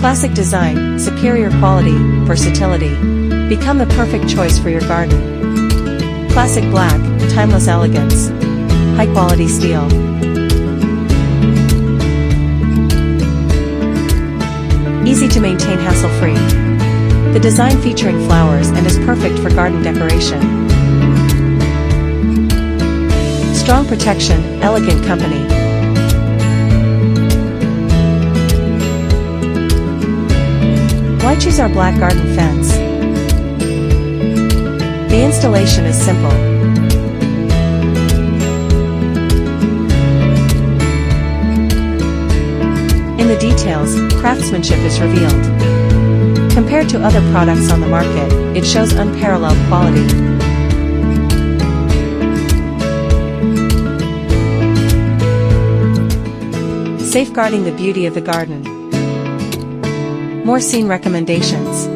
Classic design, superior quality, versatility. Become the perfect choice for your garden. Classic black, timeless elegance. High quality steel. Easy to maintain, hassle-free. The design featuring flowers and is perfect for garden decoration. Strong protection, elegant company. Why choose our black garden fence? The installation is simple. In the details, craftsmanship is revealed. Compared to other products on the market, it shows unparalleled quality. Safeguarding the beauty of the garden. More scene recommendations.